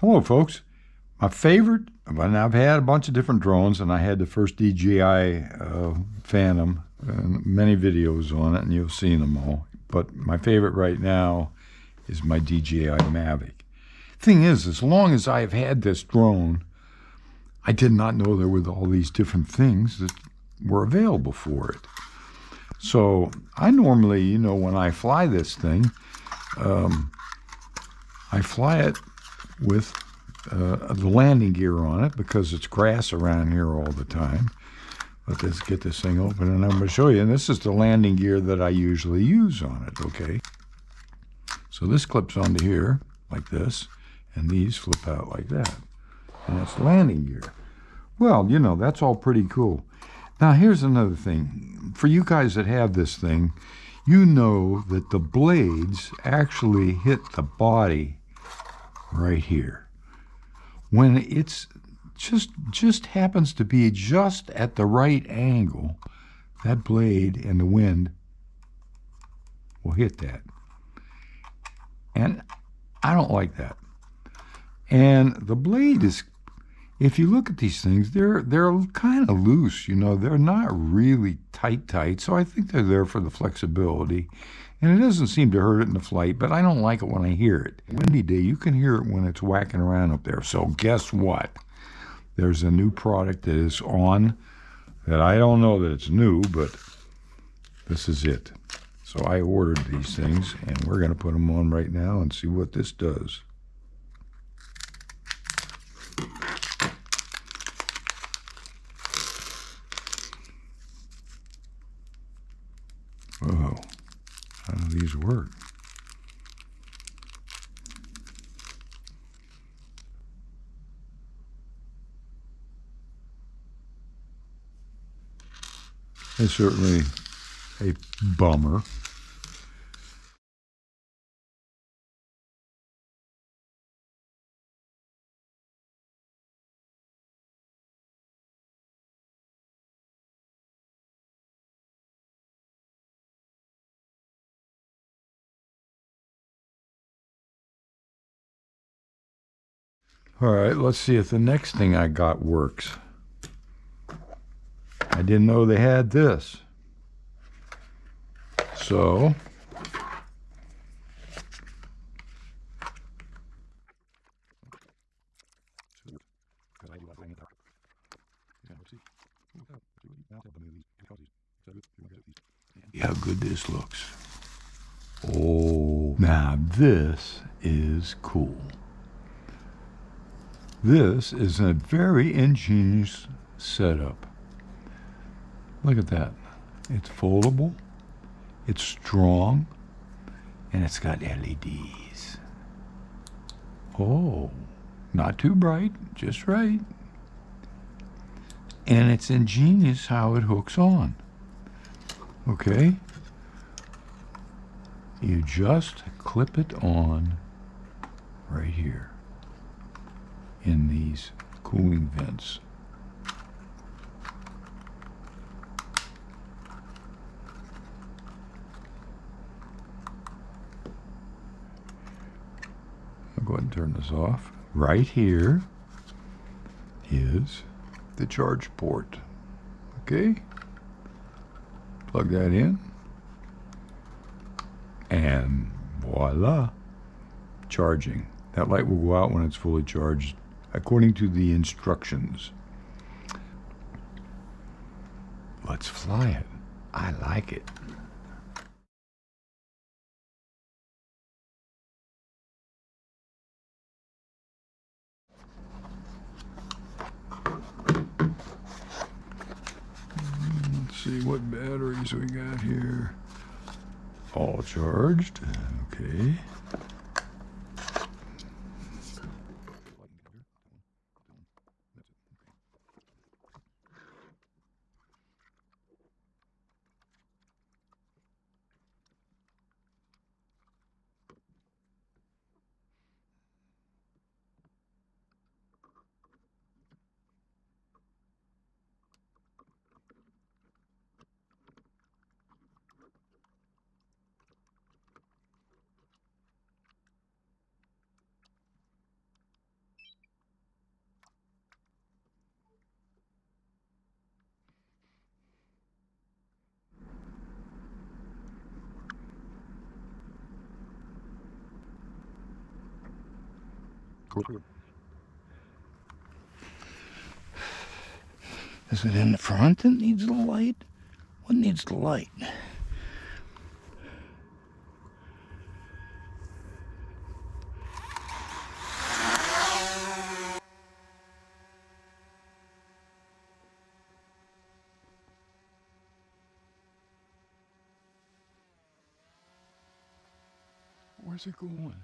Hello, folks. My favorite, and I've had a bunch of different drones, and I had the first DJI Phantom, and many videos on it, and you've seen them all. But my favorite right now is my DJI Mavic. Thing is, as long as I've had this drone, I did not know there were all these different things that were available for it. So I normally, when I fly this thing, I fly it with the landing gear on it because it's grass around here all the time. But let's get this thing open and I'm going to show you. And this is the landing gear that I usually use on it, okay? So this clips onto here like this, and these flip out like that. And that's the landing gear. Well, that's all pretty cool. Now, here's another thing. For you guys that have this thing, you know that the blades actually hit the body right here. When it's just happens to be just at the right angle, that blade and the wind will hit that. And I don't like that. And the blade is, if you look at these things, they're kind of loose, they're not really tight, so I think they're there for the flexibility. And it doesn't seem to hurt it in the flight, but I don't like it when I hear it. Windy day, you can hear it when it's whacking around up there. So guess what? There's a new product that is on that I don't know that it's new, but this is it. So I ordered these things, and we're going to put them on right now and see what this does. Whoa. How do these work? It's certainly a bummer. All right, let's see if the next thing I got works. I didn't know they had this. So, see how good this looks. Oh, now this is cool. This is a very ingenious setup. Look at that. It's foldable, it's strong, and it's got LEDs. Oh, not too bright, just right. And it's ingenious how it hooks on. Okay? You just clip it on right here in these cooling vents. I'll go ahead and turn this off. Right here is the charge port. Okay? Plug that in. And voila, charging. That light will go out when it's fully charged, according to the instructions. Let's fly it. I like it. Let's see what batteries we got here. All charged. Okay. Is it in the front that needs the light? What needs the light? Where's it going?